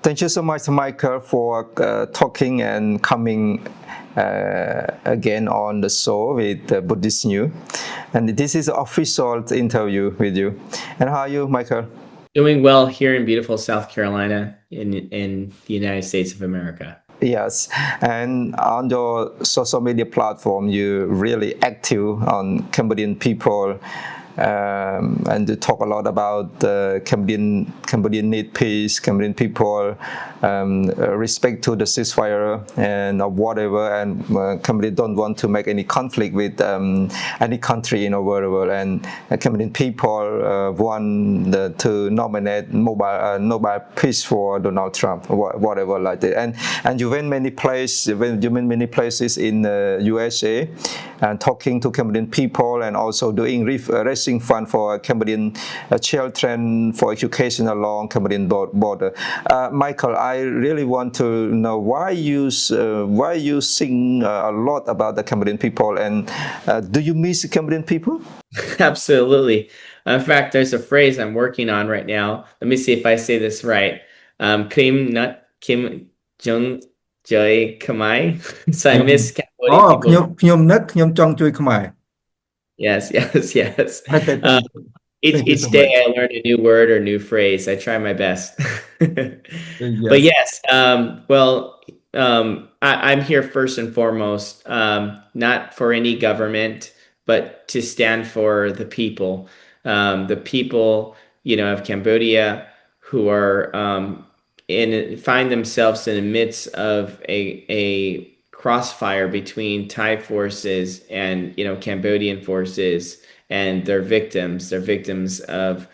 Thank you so much, Michael, for talking and coming again on the show with Buddhist News. And this is an official interview with you. And how are you, Michael? Doing well here in beautiful South Carolina in the United States of America. Yes, and on your social media platform, you're really active on Cambodian people, and you talk a lot about Cambodian need peace, Cambodian people, respect to the ceasefire and whatever, and Cambodia don't want to make any conflict with any country in the world, and Cambodian people want to nominate Nobel Peace for Donald Trump, whatever like that, and you went many places, in USA, and talking to Cambodian people, and also doing raising fund for Cambodian children for education along Cambodian border. Michael, I really want to know why you sing a lot about the Cambodian people, and do you miss Cambodian people? Absolutely. In fact, there's a phrase I'm working on right now. Let me see if I say this right. Kim Nut Kim Jung Joy Kamai. So I miss Cambodian people. ខ្ញុំនឹកខ្ញុំចង់ជួយខ្មែរ Yes, yes. Thank you Each so day much. I learn a new word or new phrase. I try my best. But Yes. yes, well, I'm here first and foremost, not for any government, but to stand for the people, of Cambodia who are find themselves in the midst of a crossfire between Thai forces and Cambodian forces, and they're victims of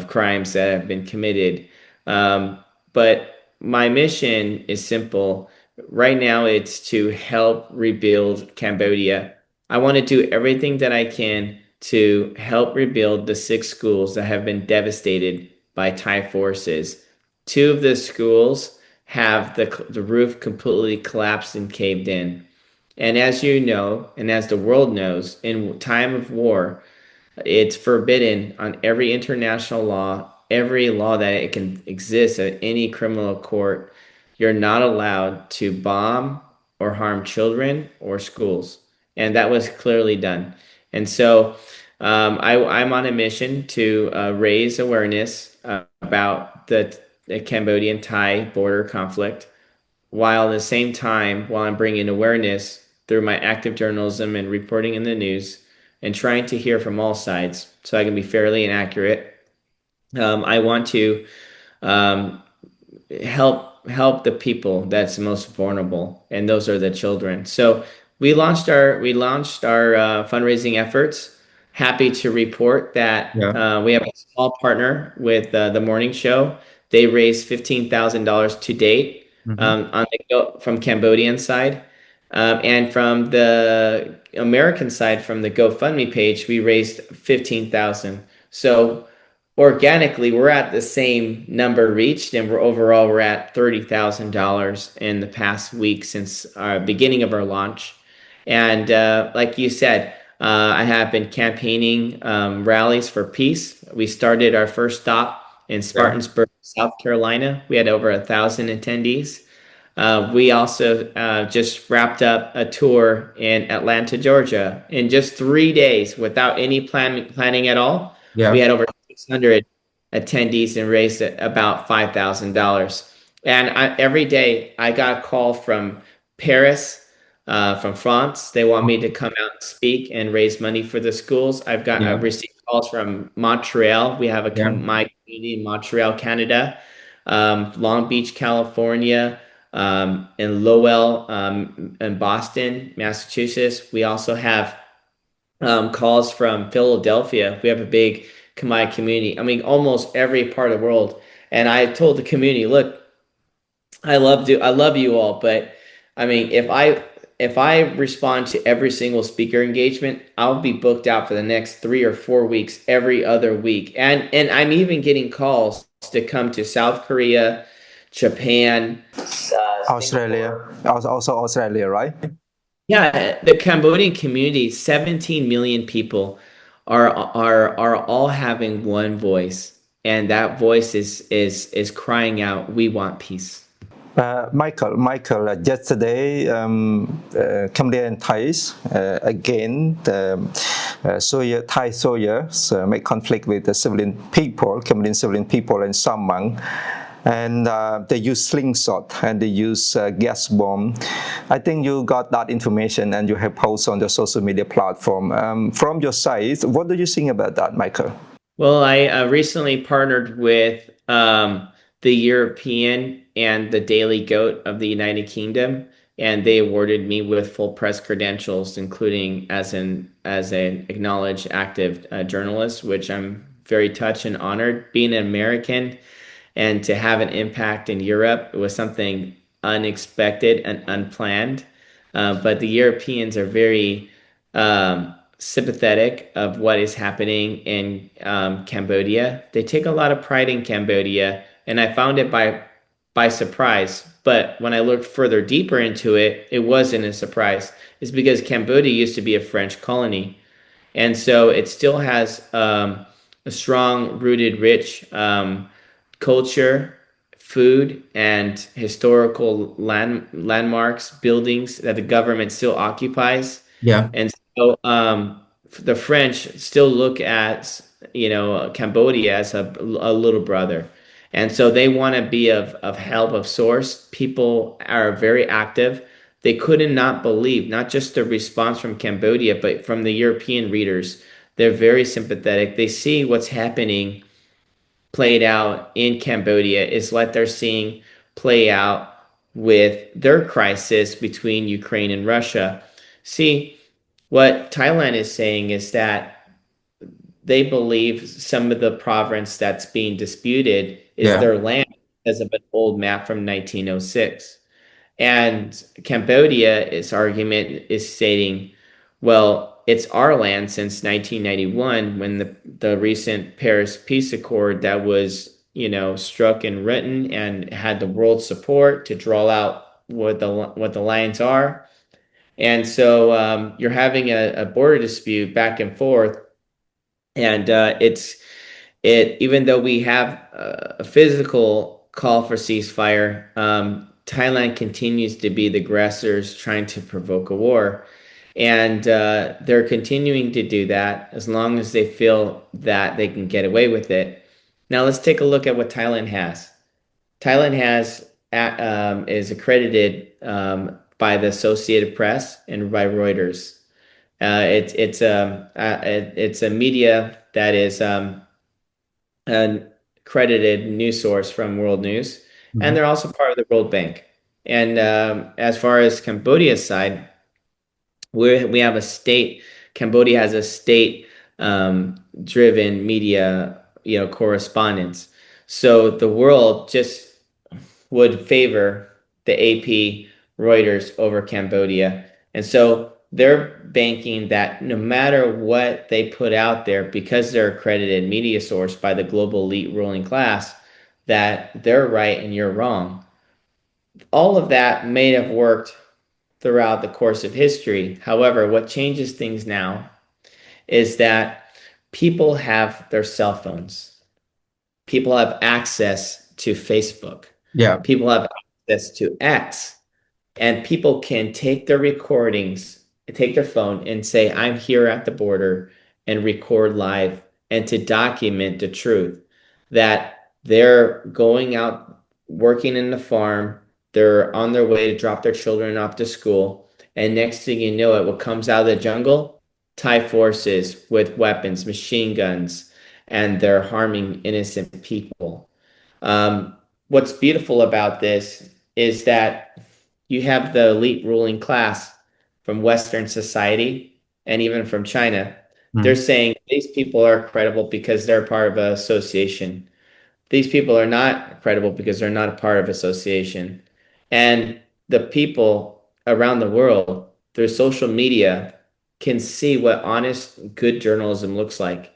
crimes that have been committed. But my mission is simple. Right now, it's to help rebuild Cambodia. I want to do everything that I can to help rebuild the 6 schools that have been devastated by Thai forces. 2 of the schools have the roof completely collapsed and caved in. And as you know, and as the world knows, in time of war, it's forbidden on every international law, every law that it can exist at any criminal court. You're not allowed to bomb or harm children or schools. And that was clearly done. And so I'm on a mission to raise awareness about the Cambodian-Thai border conflict, while at the same time, while I'm bringing awareness through my active journalism and reporting in the news, and trying to hear from all sides so I can be fairly and accurate. I want to help the people that's most vulnerable, and those are the children. So we launched our fundraising efforts. Happy to report that we have a small partner with the morning show. They raised $15,000 to date from Cambodian side. And from the American side, from the GoFundMe page, we raised $15,000. So organically, we're at the same number reached, and we're at $30,000 in the past week since our beginning of our launch. And like you said, I have been campaigning rallies for peace. We started our first stop in Spartanburg, South Carolina. We had over 1,000 attendees. We also just wrapped up a tour in Atlanta, Georgia. In just 3 days, without any planning at all, we had over 600 attendees and raised about $5,000. And every day I got a call from Paris, from France. They want me to come out and speak and raise money for the schools. I've received calls from Montreal. We have my community in Montreal, Canada, Long Beach, California, in Lowell, in Boston, Massachusetts. We also have calls from Philadelphia. We have a big Khmer community. I mean, almost every part of the world. And I told the community, look, I love you all, but I mean, if I respond to every single speaker engagement, I'll be booked out for the next 3 or 4 weeks, every other week. And I'm even getting calls to come to South Korea, Japan, Australia, also Australia, right? Yeah, the Cambodian community, 17 million people are all having one voice. and that voice is crying out, we want peace. Michael, yesterday, Cambodian Thais again, Thai soldiers make conflict with the civilian people, Cambodian civilian people in Samang, and they use slingshot and they use gas bomb. I think you got that information and you have posted on the social media platform. From your side, what do you think about that, Michael? Well, I recently partnered with the European and the Daily Goat of the United Kingdom, and they awarded me with full press credentials, including as an acknowledged active journalist, which I'm very touched and honored. Being an American and to have an impact in Europe was something unexpected and unplanned. But the Europeans are very sympathetic of what is happening in Cambodia. They take a lot of pride in Cambodia, and I found it by surprise. But when I looked further deeper into it, it wasn't a surprise. It's because Cambodia used to be a French colony, and so it still has a strong rooted, rich culture, food, and historical landmarks, buildings that the government still occupies. Yeah. And so the French still look at, Cambodia as a little brother. And so they want to be of help, of source. People are very active. They couldn't not believe, not just the response from Cambodia, but from the European readers. They're very sympathetic. They see what's happening played out in Cambodia is what they're seeing play out with their crisis between Ukraine and Russia. See, what Thailand is saying is that they believe some of the province that's being disputed is their land because of an old map from 1906. And Cambodia's argument is stating, well, it's our land since 1991 when the recent Paris Peace Accord that was, struck and written and had the world's support to draw out what the lines are. And so you're having a border dispute back and forth, and even though we have a physical call for ceasefire, Thailand continues to be the aggressors trying to provoke a war. And they're continuing to do that as long as they feel that they can get away with it. Now let's take a look at what Thailand has. Thailand is accredited by the Associated Press and by Reuters. It's a media that is an accredited news source from World News, and they're also part of the World Bank. And as far as Cambodia's side, we have a state. Cambodia has a state driven media, correspondence. So the world just would favor the AP, Reuters over Cambodia. And so they're banking that no matter what they put out there, because they're accredited media source by the global elite ruling class, that they're right and you're wrong. All of that may have worked throughout the course of history. However, what changes things now is that people have their cell phones. People have access to Facebook. Yeah. People have access to X. And people can take their recordings, take their phone and say, I'm here at the border, and record live and to document the truth that they're going out working in the farm. They're on their way to drop their children off to school. And next thing you know it, what comes out of the jungle? Thai forces with weapons, machine guns, and they're harming innocent people. What's beautiful about this is that you have the elite ruling class from Western society and even from China. They're saying these people are credible because they're part of an association. These people are not credible because they're not a part of association. And the people around the world through social media can see what honest, good journalism looks like.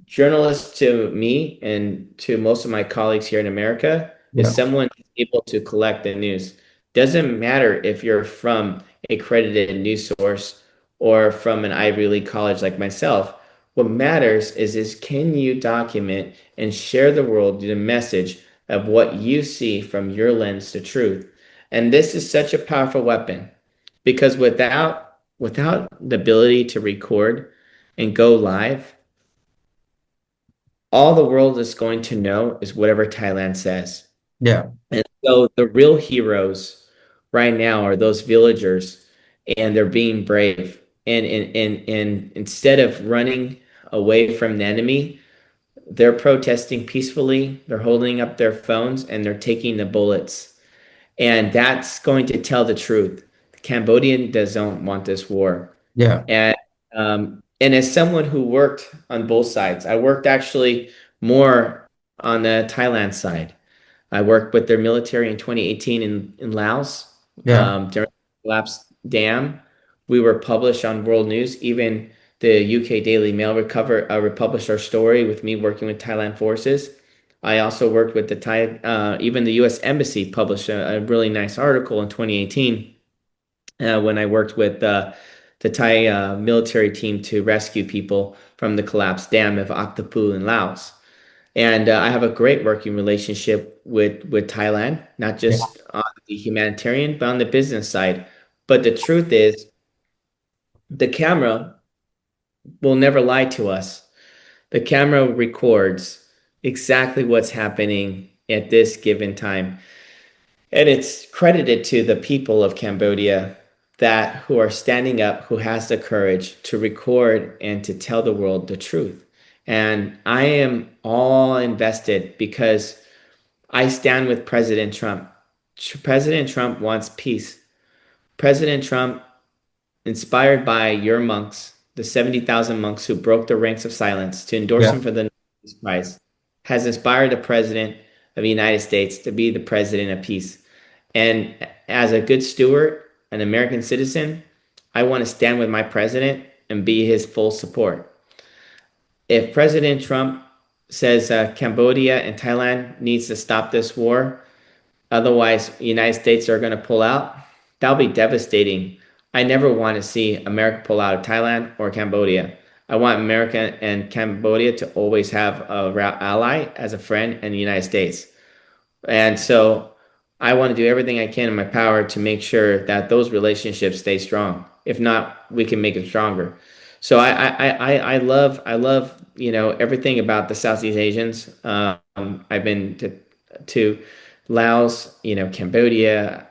Journalists to me and to most of my colleagues here in America is someone able to collect the news. Doesn't matter if you're from a accredited news source or from an Ivy League college like myself. What matters is can you document and share the world the message of what you see from your lens to truth? And this is such a powerful weapon because without the ability to record and go live, all the world is going to know is whatever Thailand says. Yeah. And so the real heroes right now are those villagers, and they're being brave. And instead of running away from the enemy, they're protesting peacefully, they're holding up their phones, and they're taking the bullets. And that's going to tell the truth. The Cambodian doesn't want this war. Yeah. And as someone who worked on both sides, I worked actually more on the Thailand side. I worked with their military in 2018 in Laos Yeah. during the collapsed dam. We were published on world news. Even the UK Daily Mail republished our story with me working with Thailand forces. I also worked with the Thai, even the U.S. Embassy published a really nice article in 2018 when I worked with the Thai military team to rescue people from the collapsed dam of Oktapu in Laos. And I have a great working relationship with Thailand, not Yeah. just on the humanitarian, but on the business side. But the truth is, the camera will never lie to us. The camera records exactly what's happening at this given time. And it's credited to the people of Cambodia that who are standing up, who has the courage to record and to tell the world the truth. And I am all invested because I stand with President Trump. President Trump wants peace. President Trump, inspired by your monks, the 70,000 monks who broke the ranks of silence to endorse Yeah. him for the Nobel Peace Prize, has inspired the President of the United States to be the President of Peace. And as a good steward, an American citizen, I want to stand with my president and be his full support. If President Trump says Cambodia and Thailand needs to stop this war, otherwise the United States are going to pull out, that'll be devastating. I never want to see America pull out of Thailand or Cambodia. I want America and Cambodia to always have a ally as a friend in the United States. And so I want to do everything I can in my power to make sure that those relationships stay strong. If not, we can make them stronger. So I love everything about the Southeast Asians. I've been to Laos, Cambodia,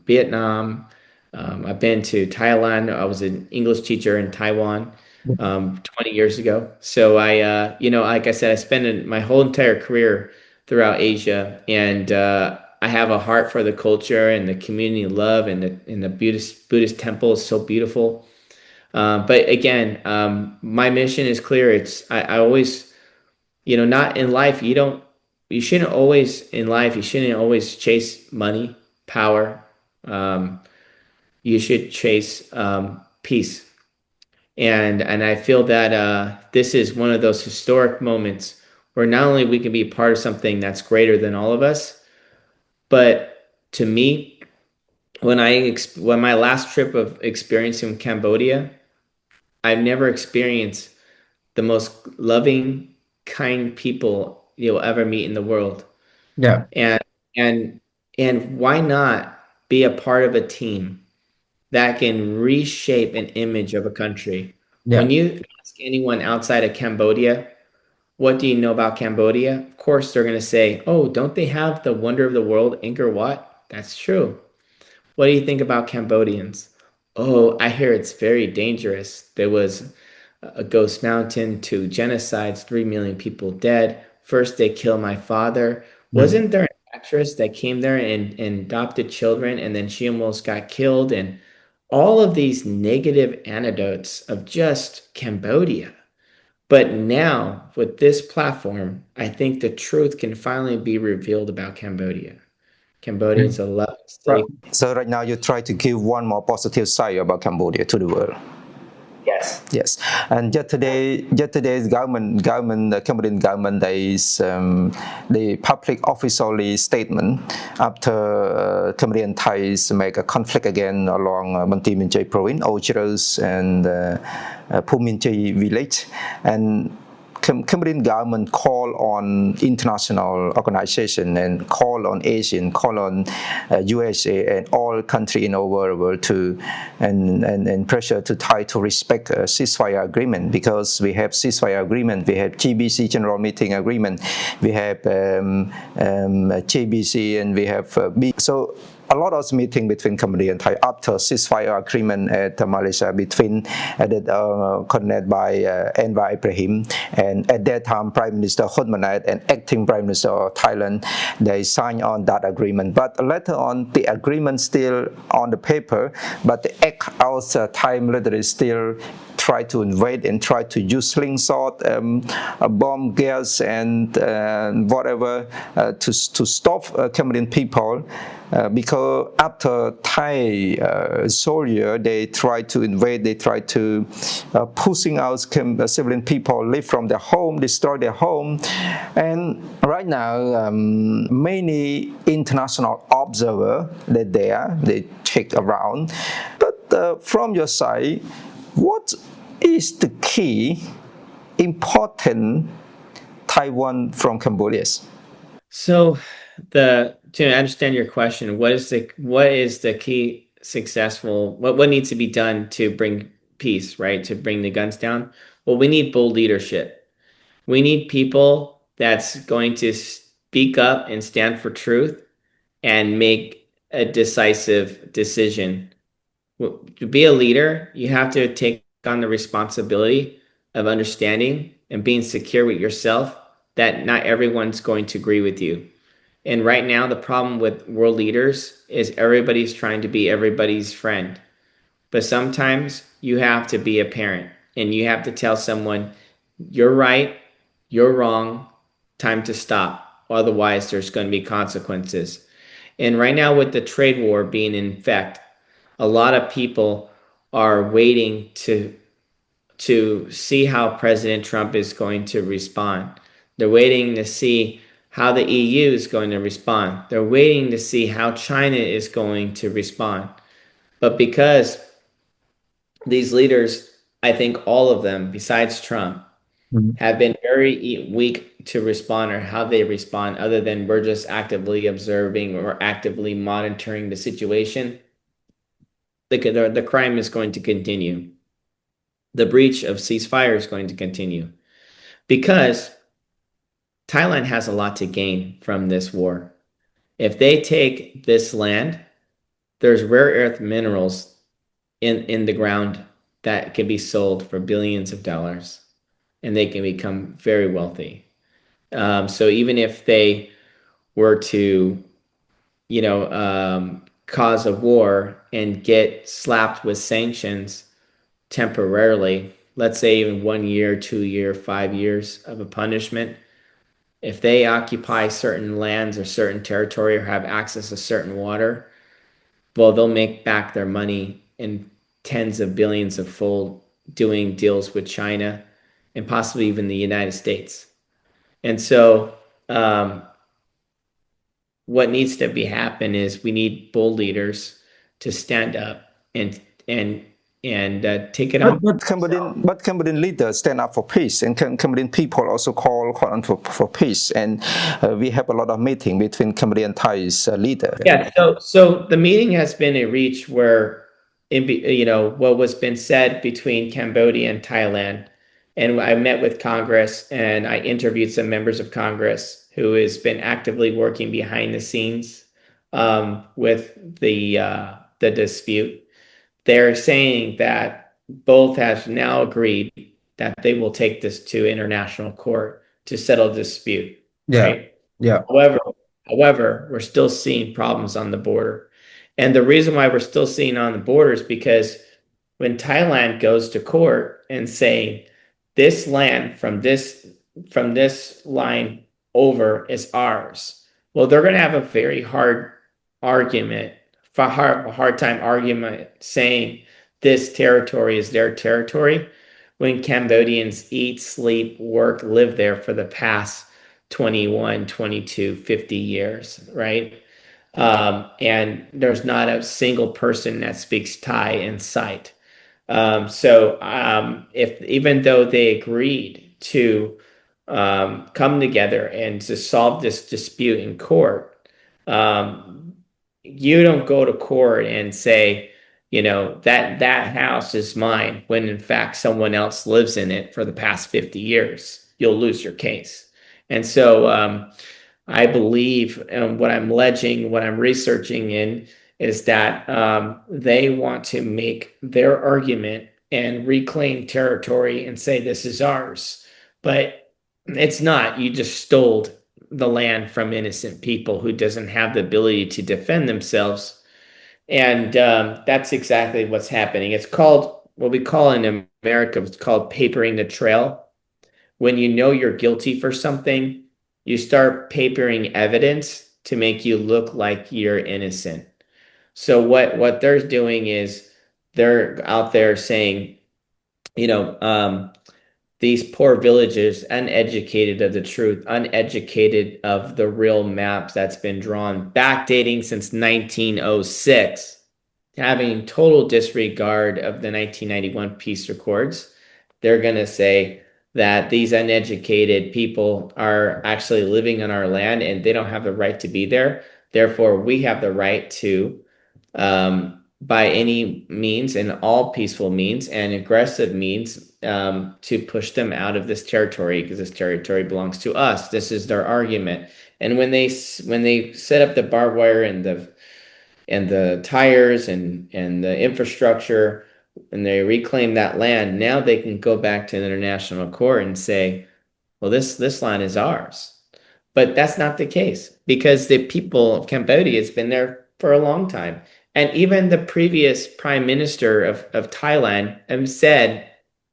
Vietnam. I've been to Thailand. I was an English teacher in Taiwan 20 years ago. So like I said, I spent my whole entire career throughout Asia, and I have a heart for the culture and the community love, and the Buddhist temple is so beautiful. But again, my mission is clear. I always, not in life. You shouldn't always chase money, power. You should chase peace. And I feel that this is one of those historic moments where not only we can be part of something that's greater than all of us, but to me, when my last trip of experiencing Cambodia, I've never experienced the most loving, kind people you'll ever meet in the world. Yeah. And and and why not be a part of a team that can reshape an image of a country? Yeah. When you ask anyone outside of Cambodia, what do you know about Cambodia? Of course, they're going to say, oh, don't they have the wonder of the world, Angkor Wat? That's true. What do you think about Cambodians? Oh, I hear it's very dangerous. There was a ghost mountain, 2 genocides, 3 million people dead. First, they killed my father. Mm. Wasn't there an actress that came there and adopted children, and then she almost got killed? And all of these negative anecdotes of just Cambodia. But now, with this platform, I think the truth can finally be revealed about Cambodia. Cambodians are loving, safe. So right now you try to give one more positive side about Cambodia to the world. Yes, and yesterday's the Cambodian government, the public officially statement after Cambodian Thais make a conflict again along Banti Minchai province, Ochiros and Puminchai village, and Cambodian government call on international organization and call on Asian, call on USA and all countries in the world to and pressure to try to respect a ceasefire agreement, because we have ceasefire agreement, we have GBC General Meeting agreement, we have JBC, and we have so a lot of meeting between Cambodia and Thai after ceasefire agreement at Malaysia between coordinated by Anwar Ibrahim, and at that time Prime Minister Hun Manet and acting Prime Minister of Thailand, they signed on that agreement. But later on, the agreement still on the paper, but the act out Thai military still try to invade and try to use slingshot, bomb gas, and whatever to stop Cambodian people. Because after Thai soldier, they try to invade, they try to pushing out civilian people, live from their home, destroy their home. And right now, many international observers that they check around. But from your side, what is the key important Taiwan from Cambodia? So to understand your question, what is the key successful, what needs to be done to bring peace, right? To bring the guns down? Well, we need bold leadership. We need people that's going to speak up and stand for truth and make a decisive decision. To be a leader, you have to take on the responsibility of understanding and being secure with yourself that not everyone's going to agree with you. And right now, the problem with world leaders is everybody's trying to be everybody's friend. But sometimes you have to be a parent and you have to tell someone, you're right, you're wrong, time to stop. Otherwise, there's going to be consequences. And right now, with the trade war being in effect, a lot of people are waiting to see how President Trump is going to respond. They're waiting to see how the EU is going to respond. They're waiting to see how China is going to respond. But because these leaders, I think all of them, besides Trump, have been very weak to respond or how they respond, other than we're just actively observing or actively monitoring the situation, the crime is going to continue. The breach of ceasefire is going to continue because Thailand has a lot to gain from this war. If they take this land, there's rare earth minerals in the ground that can be sold for billions of dollars, and they can become very wealthy. So even if they were to, cause a war and get slapped with sanctions temporarily, let's say even 1 year, 2 year, 5 years of a punishment, if they occupy certain lands or certain territory or have access to certain water, well, they'll make back their money in tens of billions of fold doing deals with China and possibly even the United States. And so what needs to be happen is we need bold leaders to stand up and take it on. But Cambodian leaders stand up for peace, and Cambodian people also call on for peace. And we have a lot of meeting between Cambodian Thais leader. Yeah. So the meeting has been a reach where, what was been said between Cambodia and Thailand, and I met with Congress and I interviewed some members of Congress who has been actively working behind the scenes with the dispute. They're saying that both have now agreed that they will take this to international court to settle dispute. Yeah. Right? Yeah. However, we're still seeing problems on the border. And the reason why we're still seeing on the border is because when Thailand goes to court and saying this land from this line over is ours, well, they're going to have a very hard argument, a hard time argument saying this territory is their territory when Cambodians eat, sleep, work, live there for the past 21, 22, 50 years, right? And there's not a single person that speaks Thai in sight. If even though they agreed to come together and to solve this dispute in court, you don't go to court and say, that house is mine when in fact someone else lives in it for the past 50 years. You'll lose your case. And so I believe what I'm alleging, what I'm researching in is that they want to make their argument and reclaim territory and say this is ours. But it's not. You just stole the land from innocent people who doesn't have the ability to defend themselves. And that's exactly what's happening. It's called, what we call in America, it's called papering the trail. When you know you're guilty for something, you start papering evidence to make you look like you're innocent. So what they're doing is they're out there saying, these poor villagers, uneducated of the truth, uneducated of the real maps that's been drawn, backdating since 1906, having total disregard of the 1991 peace accords. They're going to say that these uneducated people are actually living on our land and they don't have the right to be there. Therefore, we have the right to, by any means and all peaceful means and aggressive means, to push them out of this territory because this territory belongs to us. This is their argument. And when they set up the barbed wire and the tires and the infrastructure, and they reclaim that land, now they can go back to the international court and say, well, this land is ours. But that's not the case because the people of Cambodia has been there for a long time. And even the previous prime minister of Thailand have said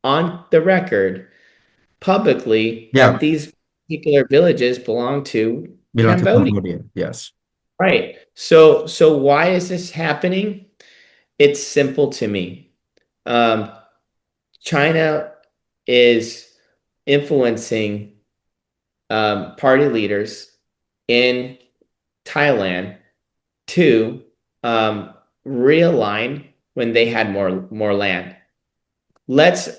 on the record publicly that these particular villages belong to Cambodia. Yes. Right. So why is this happening? It's simple to me. China is influencing party leaders in Thailand to realign when they had more land. Let's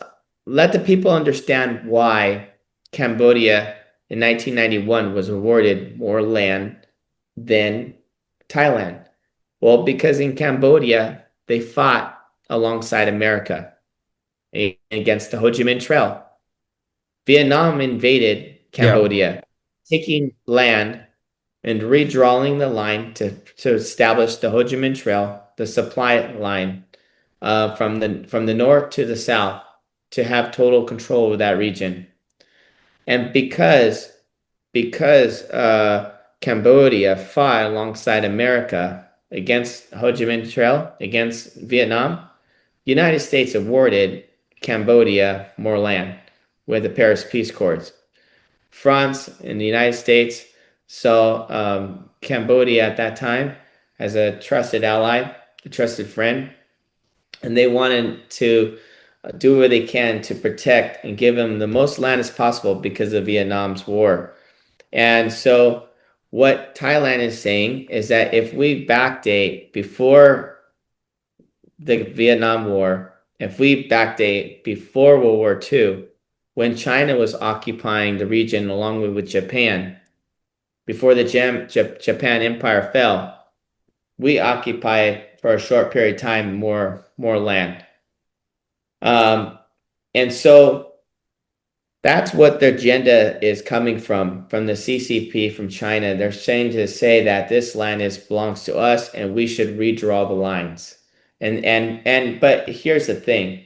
let the people understand why Cambodia in 1991 was awarded more land than Thailand. Well, because in Cambodia, they fought alongside America against the Ho Chi Minh Trail. Vietnam invaded Cambodia, taking land and redrawing the line to establish the Ho Chi Minh Trail, the supply line from the north to the south, to have total control of that region. And because Cambodia fought alongside America against Ho Chi Minh Trail, against Vietnam, the United States awarded Cambodia more land with the Paris Peace Accords. France and the United States saw Cambodia at that time as a trusted ally, a trusted friend, and they wanted to do what they can to protect and give them the most land as possible because of Vietnam's war. And so what Thailand is saying is that if we backdate before the Vietnam War, if we backdate before World War II, when China was occupying the region along with Japan, before the Japan Empire fell, we occupied for a short period of time more land. And so that's what the agenda is coming from the CCP, from China. They're trying to say that this land belongs to us and we should redraw the lines. But here's the thing.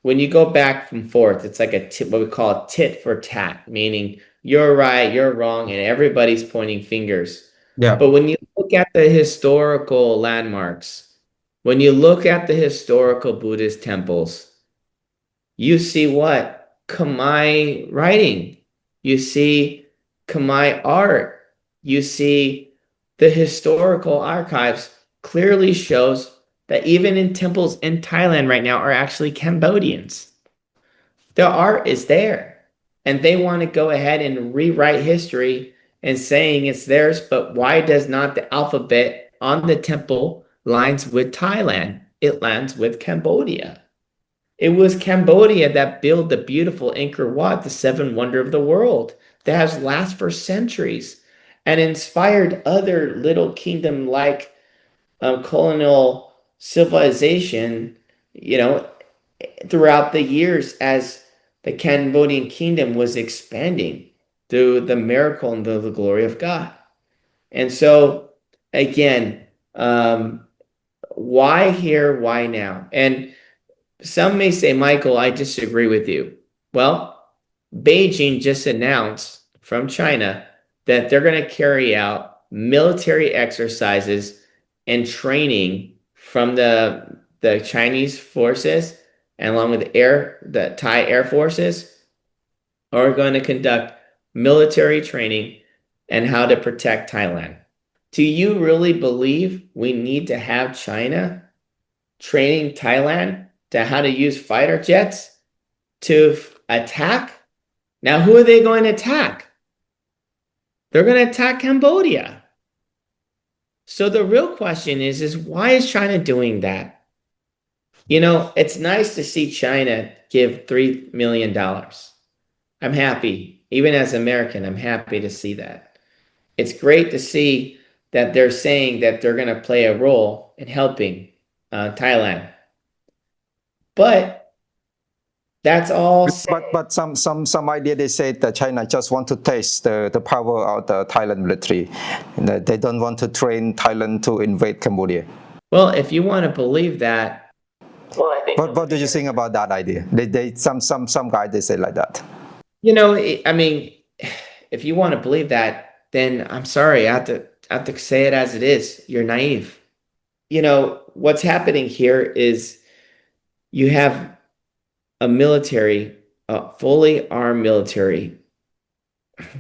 When you go back and forth, it's like what we call a tit for tat, meaning you're right, you're wrong, and everybody's pointing fingers. Yeah. But when you look at the historical landmarks, when you look at the historical Buddhist temples, you see what? Khmer writing. You see Khmer art. You see the historical archives clearly shows that even in temples in Thailand right now are actually Cambodians. The art is there, and they want to go ahead and rewrite history and saying it's theirs, but why does not the alphabet on the temple lines with Thailand? It lands with Cambodia. It was Cambodia that built the beautiful Angkor Wat, the seventh wonder of the world, that has lasted for centuries and inspired other little kingdom-like colonial civilization, throughout the years as the Cambodian kingdom was expanding through the miracle and the glory of God. And so, again, why here, why now? And some may say, Michael, I disagree with you. Well, Beijing just announced from China that they're going to carry out military exercises and training from the Chinese forces, and along with the Thai Air Forces, are going to conduct military training and how to protect Thailand. Do you really believe we need to have China training Thailand to how to use fighter jets to attack? Now, who are they going to attack? They're going to attack Cambodia. So the real question is why is China doing that? It's nice to see China give $3 million. I'm happy. Even as an American, I'm happy to see that. It's great to see that they're saying that they're going to play a role in helping Thailand. But that's all. But some idea they say that China just want to test the power of the Thailand military. They don't want to train Thailand to invade Cambodia. Well, if you want to believe that, I think. What do you think about that idea? Some guys they say like that. I mean, if you want to believe that, then I'm sorry, I have to say it as it is. You're naive. What's happening here is you have a military, a fully armed military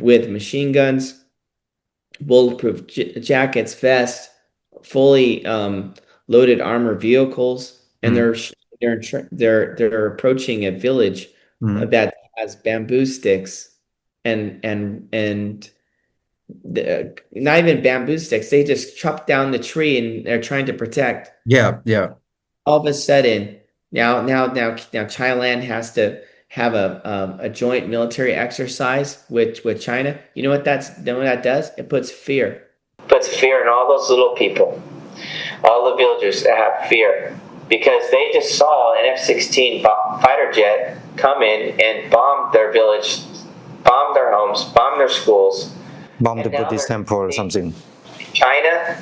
with machine guns, bulletproof jackets, vests, fully loaded armor vehicles, and they're approaching a village that has bamboo sticks and not even bamboo sticks. They just chop down the tree and they're trying to protect. Yeah. All of a sudden, now Thailand has to have a joint military exercise with China. You know what that does? It puts fear. Puts fear in all those little people, all the villagers that have fear, because they just saw an F-16 fighter jet come in and bomb their village, bomb their homes, bomb their schools. Bomb the Buddhist temple or something. China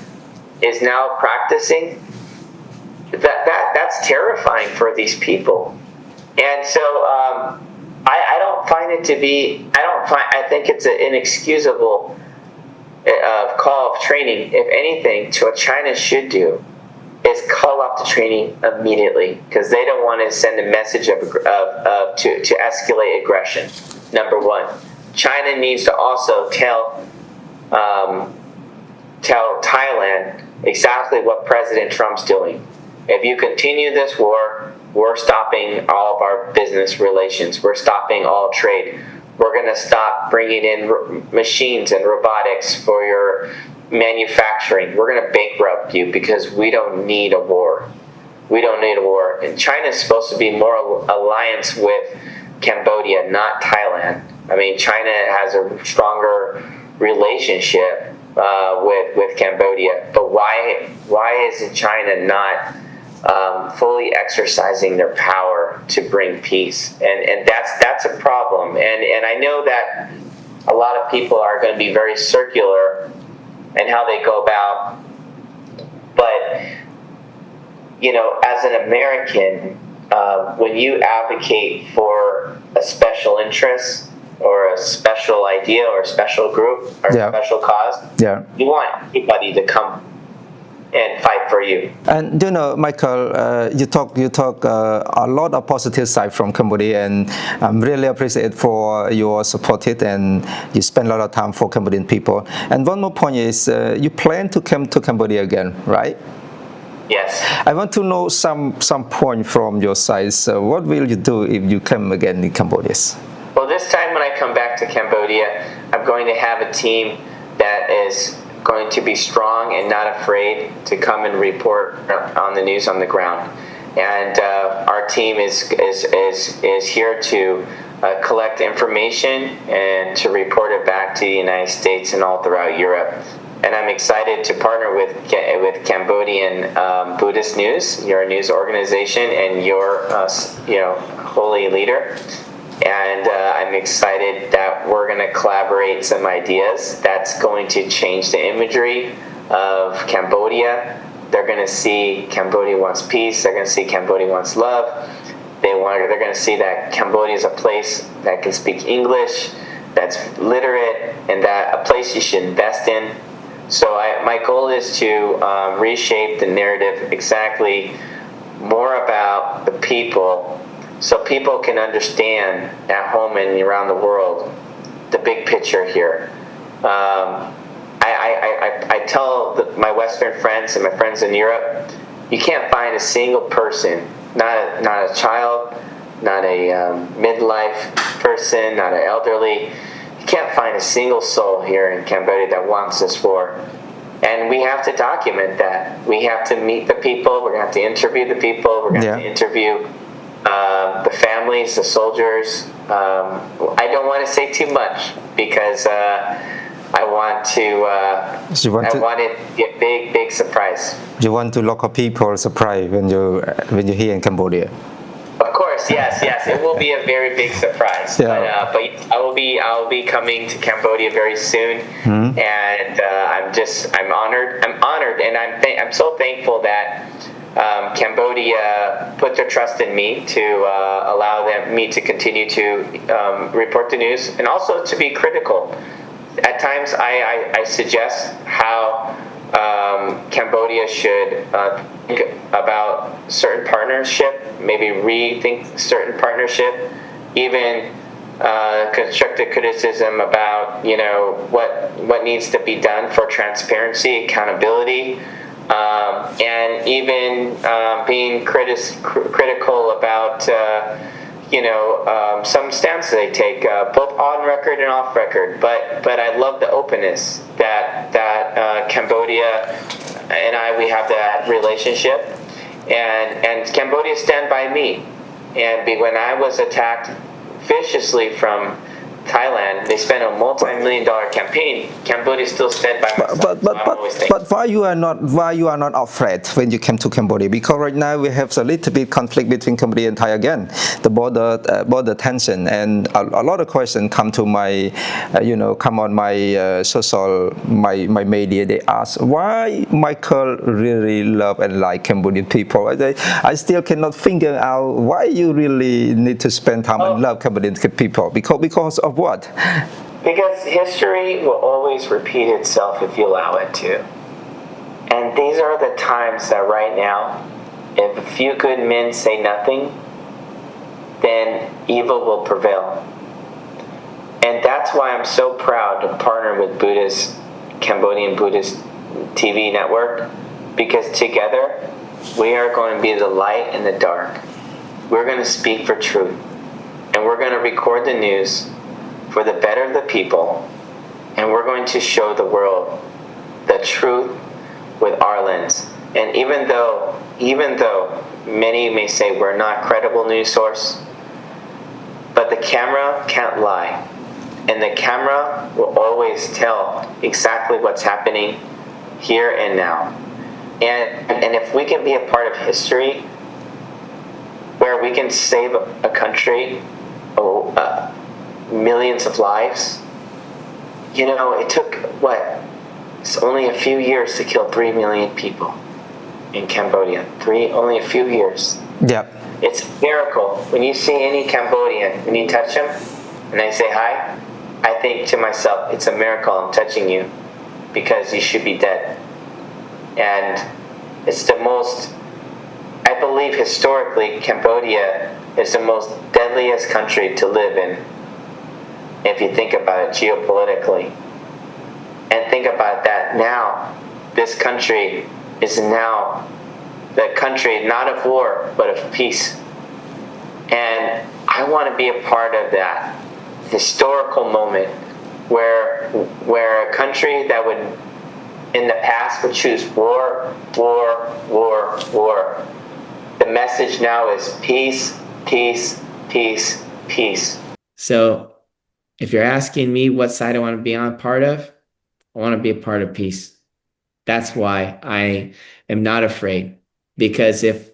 is now practicing. That's terrifying for these people. And so I don't find it to be, I think it's an inexcusable call of training. If anything, to what China should do is call off the training immediately, because they don't want to send a message to escalate aggression. Number one, China needs to also tell Thailand exactly what President Trump's doing. If you continue this war, we're stopping all of our business relations. We're stopping all trade. We're going to stop bringing in machines and robotics for your manufacturing. We're going to bankrupt you because we don't need a war. We don't need a war. And China is supposed to be more alliance with Cambodia, not Thailand. I mean, China has a stronger relationship with Cambodia. But why isn't China not fully exercising their power to bring peace? And that's a problem. And I know that a lot of people are going to be very circular in how they go about, but as an American, when you advocate for a special interest or a special idea or a special group or a special cause, you want everybody to come and fight for you. And Michael, you talk a lot of positive side from Cambodia, and I'm really appreciate for your support it, and you spend a lot of time for Cambodian people. And one more point is, you plan to come to Cambodia again, right? Yes. I want to know some point from your side. So what will you do if you come again in Cambodia? Well, this time when I come back to Cambodia, I'm going to have a team that is going to be strong and not afraid to come and report on the news on the ground. And our team is here to collect information and to report it back to the United States and all throughout Europe. And I'm excited to partner with Cambodian Buddhist News, your news organization, and your holy leader. And I'm excited that we're going to collaborate some ideas that's going to change the imagery of Cambodia. They're going to see Cambodia wants peace. They're going to see Cambodia wants love. They're going to see that Cambodia is a place that can speak English, that's literate, and that a place you should invest in. So my goal is to reshape the narrative exactly more about the people, so people can understand at home and around the world the big picture here. I tell my Western friends and my friends in Europe, you can't find a single person, not a child, not a midlife person, not an elderly. You can't find a single soul here in Cambodia that wants this war. And we have to document that. We have to meet the people. We're going to have to interview the people. We're going to have to interview the families, the soldiers. I don't want to say too much because I want it to be a big surprise. You want to local people surprise when you're here in Cambodia. Of course, yes. It will be a very big surprise. Yeah. But I'll be coming to Cambodia very soon, and I'm honored, and I'm so thankful that Cambodia put their trust in me to allow me to continue to report the news and also to be critical. At times, I suggest how Cambodia should think about certain partnership, maybe rethink certain partnership, even constructive criticism about what needs to be done for transparency, accountability, and even being critical about some stances they take, both on record and off record. But I love the openness that Cambodia and we have that relationship, and Cambodia stand by me. And when I was attacked viciously from Thailand, they spent a multi-million-dollar campaign. Cambodia still stand by my side. But why you are not afraid when you came to Cambodia? Because right now we have a little bit conflict between Cambodia and Thai again, the border tension, and a lot of questions come to my come on my social my media. They ask why Michael really love and like Cambodian people. I still cannot figure out why you really need to spend time and love Cambodian people because of what? Because history will always repeat itself if you allow it to. And these are the times that right now, if a few good men say nothing, then evil will prevail. And that's why I'm so proud to partner with Cambodian Buddhist TV network, because together we are going to be the light in the dark. We're going to speak for truth. And we're going to record the news for the better of the people, and we're going to show the world the truth with our lens. And even though many may say we're not a credible news source, but the camera can't lie, and the camera will always tell exactly what's happening here and now. And if we can be a part of history where we can save a country, millions of lives. It took it's only a few years to kill 3 million people in Cambodia. Only a few years. Yeah. It's a miracle. When you see any Cambodian, when you touch them and they say hi, I think to myself, it's a miracle I'm touching you, because you should be dead. And it's the most, I believe historically, Cambodia is the most deadliest country to live in, if you think about it geopolitically. And think about that now. This country is now the country not of war, but of peace. And I want to be a part of that historical moment where a country that would, in the past, would choose war, war, war, war. The message now is peace, peace, peace, peace. So if you're asking me what side I want to be on part of, I want to be a part of peace. That's why I am not afraid. Because if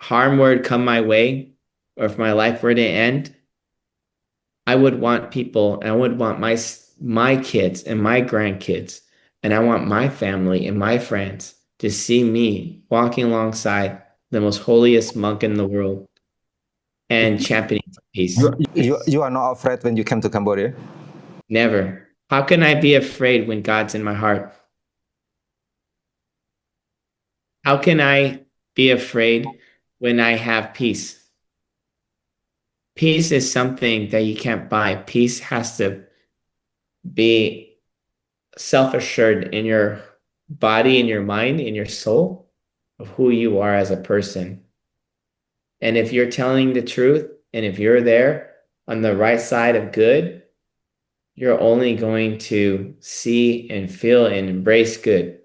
harm were to come my way, or if my life were to end, I would want people, and I would want my kids and my grandkids, and I want my family and my friends to see me walking alongside the most holiest monk in the world and championing peace. You are not afraid when you came to Cambodia? Never. How can I be afraid when God's in my heart? How can I be afraid when I have peace? Peace is something that you can't buy. Peace has to be self-assured in your body, in your mind, in your soul of who you are as a person. And if you're telling the truth, and if you're there on the right side of good, you're only going to see and feel and embrace good.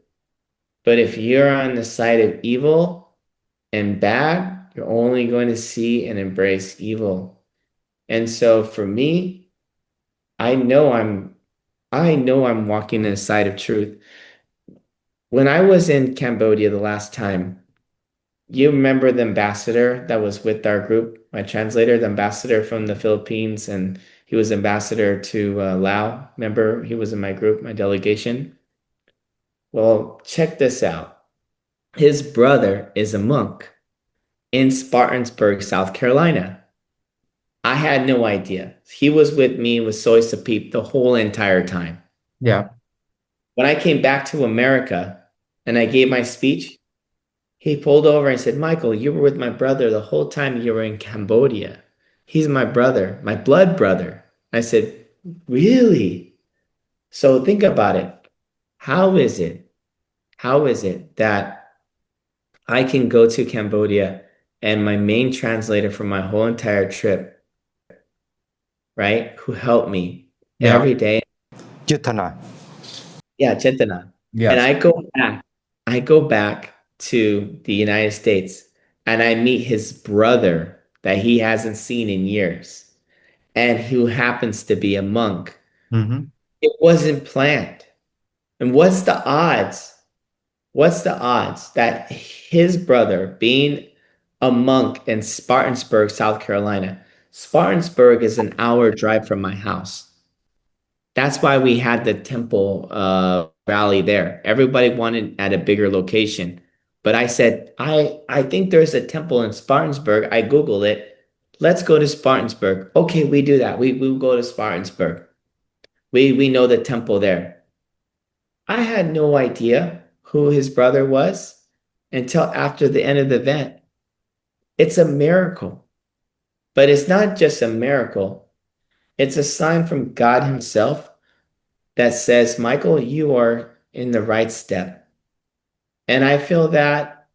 But if you're on the side of evil and bad, you're only going to see and embrace evil. And so for me, I know I'm walking in the side of truth. When I was in Cambodia the last time, you remember the ambassador that was with our group, my translator, the ambassador from the Philippines, and he was ambassador to Laos. Remember, he was in my group, my delegation. Well, check this out. His brother is a monk in Spartansburg, South Carolina. I had no idea. He was with me with Soy Sapip the whole entire time. Yeah. When I came back to America and I gave my speech, he pulled over and said, Michael, you were with my brother the whole time you were in Cambodia. He's my brother, my blood brother. I said, really? So think about it. How is it that I can go to Cambodia and my main translator for my whole entire trip, right, who helped me every day? Jutana. Yeah, Chetana. Yes. And I go back to the United States and I meet his brother that he hasn't seen in years and who happens to be a monk. Mm-hmm. It wasn't planned. And what's the odds? What's the odds that his brother, being a monk in Spartansburg, South Carolina, Spartansburg is an hour drive from my house. That's why we had the temple rally there. Everybody wanted at a bigger location. But I said, I think there's a temple in Spartansburg. I Googled it. Let's go to Spartansburg. Okay, we do that. We'll go to Spartansburg. We know the temple there. I had no idea who his brother was until after the end of the event. It's a miracle. But it's not just a miracle. It's a sign from God himself that says, Michael, you are in the right step. And I feel that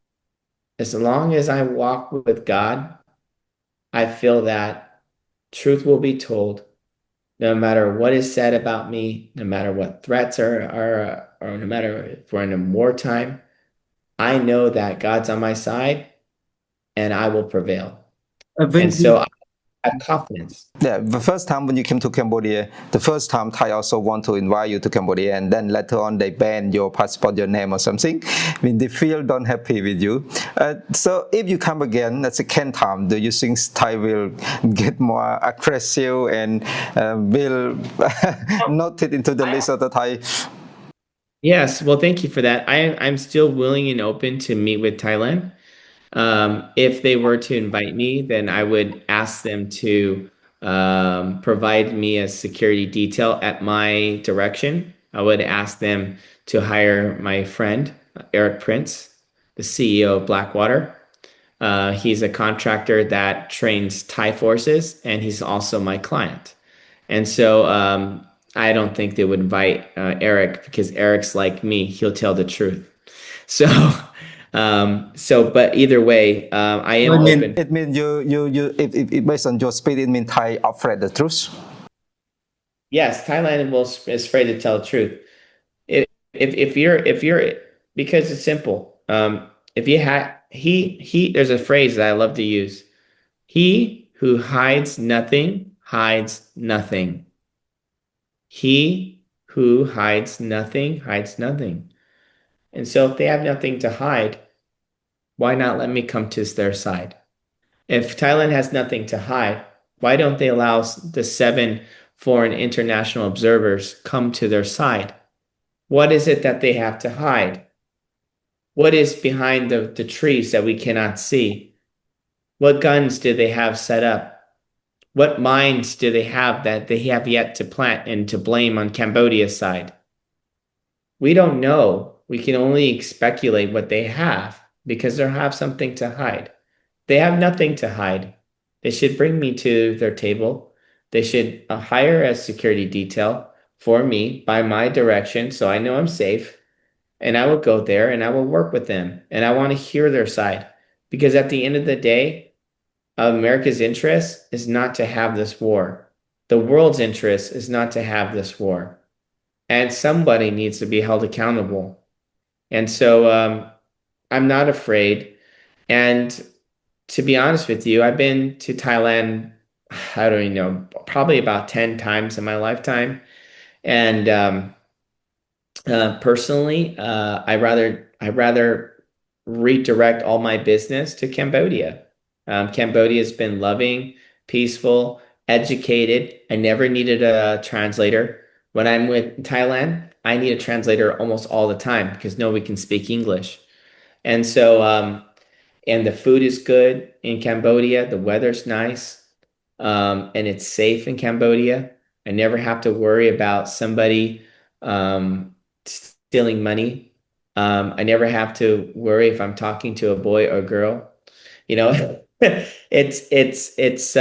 as long as I walk with God, I feel that truth will be told, no matter what is said about me, no matter what threats are or no matter if we're in a wartime. I know that God's on my side and I will prevail. And so I have confidence. Yeah, the first time when you came to Cambodia, the first time Thai also want to invite you to Cambodia, and then later on they ban your passport, your name or something. I mean, they feel not happy with you. So if you come again the second time, do you think Thai will get more aggressive and will not it into the list of the Thai? Yes, well, thank you for that. I'm still willing and open to meet with Thailand. If they were to invite me, then I would ask them to provide me a security detail at my direction. I would ask them to hire my friend, Eric Prince, the CEO of Blackwater. He's a contractor that trains Thai forces, and he's also my client. And so I don't think they would invite Eric because Eric's like me. He'll tell the truth. So But either way, I am open. It means if based on your speed, it means Thai afraid the truth. Yes, Thailand is afraid to tell the truth. If you're because it's simple. If you had there's a phrase that I love to use. He who hides nothing hides nothing. He who hides nothing hides nothing. And so if they have nothing to hide, why not let me come to their side? If Thailand has nothing to hide, why don't they allow the 7 foreign international observers come to their side? What is it that they have to hide? What is behind the trees that we cannot see? What guns do they have set up? What mines do they have that they have yet to plant and to blame on Cambodia's side? We don't know. We can only speculate what they have because they have something to hide. They have nothing to hide. They should bring me to their table. They should hire a security detail for me by my direction so I know I'm safe. And I will go there and I will work with them. And I want to hear their side. Because at the end of the day, America's interest is not to have this war. The world's interest is not to have this war. And somebody needs to be held accountable. And so I'm not afraid. And to be honest with you, I've been to Thailand, I don't even know, probably about 10 times in my lifetime. And personally, I rather redirect all my business to Cambodia. Cambodia has been loving, peaceful, educated. I never needed a translator. When I'm with Thailand, I need a translator almost all the time because nobody can speak English. And so, and the food is good in Cambodia. The weather's nice, and it's safe in Cambodia. I never have to worry about somebody stealing money. I never have to worry if I'm talking to a boy or a girl. You know, it's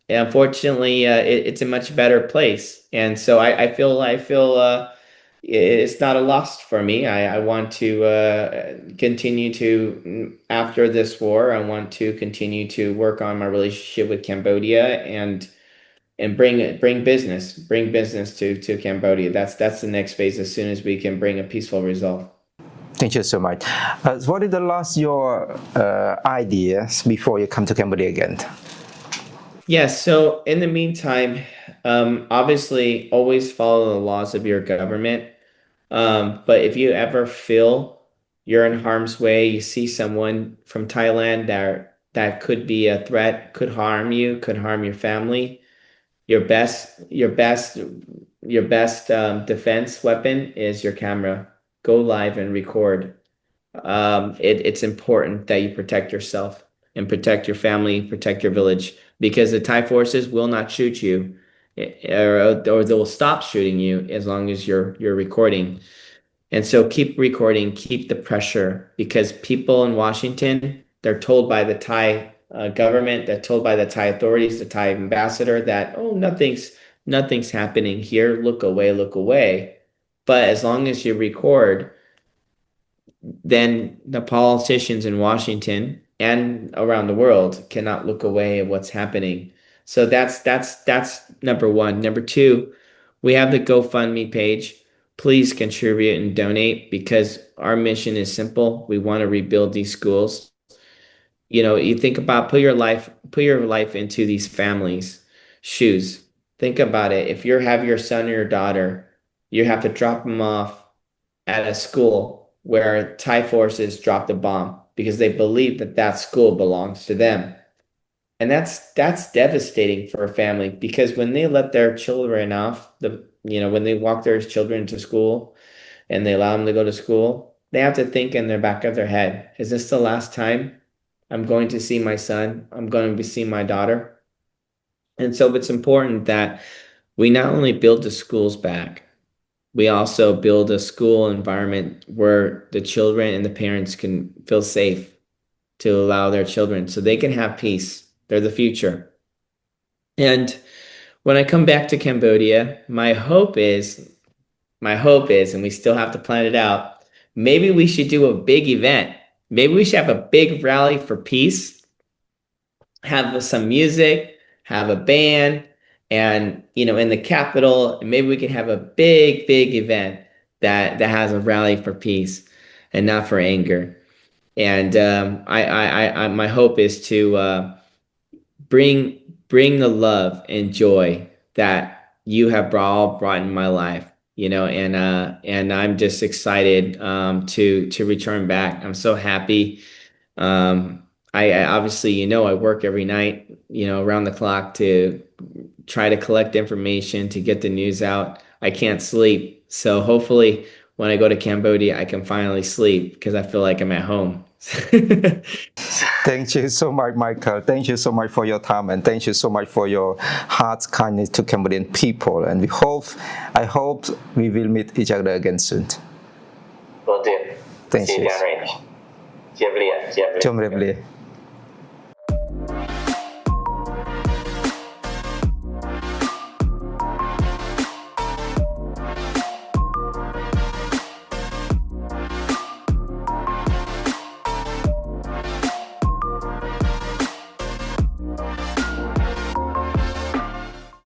unfortunately it's a much better place, and so I feel it's not a loss for me. I want to continue to after this war. I want to continue to work on my relationship with Cambodia and bring business to Cambodia. That's the next phase as soon as we can bring a peaceful result. Thank you so much. What is the last your ideas before you come to Cambodia again? Yes. So in the meantime, obviously, always follow the laws of your government. But if you ever feel you're in harm's way, you see someone from Thailand that could be a threat, could harm you, could harm your family, your best defense weapon is your camera. Go live and record. It's important that you protect yourself and protect your family, protect your village, because the Thai forces will not shoot you, or they'll stop shooting you as long as you're recording. And so keep recording, keep the pressure, because people in Washington, they're told by the Thai government, they're told by the Thai authorities, the Thai ambassador that, oh, nothing's happening here. Look away, look away. But as long as you record, then the politicians in Washington and around the world cannot look away at what's happening. So that's number one. Number two, we have the GoFundMe page. Please contribute and donate because our mission is simple. We want to rebuild these schools. You know, you think about put your life into these families' shoes. Think about it. If you have your son or your daughter, you have to drop them off at a school where Thai forces dropped a bomb because they believe that school belongs to them. And that's devastating for a family because when they let their children off, when they walk their children to school and they allow them to go to school, they have to think in the back of their head, is this the last time I'm going to see my son? I'm going to be seeing my daughter? And so it's important that we not only build the schools back, we also build a school environment where the children and the parents can feel safe to allow their children so they can have peace. They're the future. And when I come back to Cambodia, my hope is, and we still have to plan it out, maybe we should do a big event maybe we should have a big rally for peace, have some music, have a band, and in the capital, maybe we can have a big event that has a rally for peace and not for anger. And my hope is to bring the love and joy that you have brought in my life, and I'm just excited to return back. I'm so happy. I obviously, I work every night, around the clock to try to collect information to get the news out. I can't sleep. So hopefully when I go to Cambodia, I can finally sleep because I feel like I'm at home. Thank you so much, Michael. Thank you so much for your time, and thank you so much for your heart's kindness to Cambodian people. And I hope we will meet each other again soon. Will do. Thank See you. you downrange. Chiem ria. Chom Rep Lia.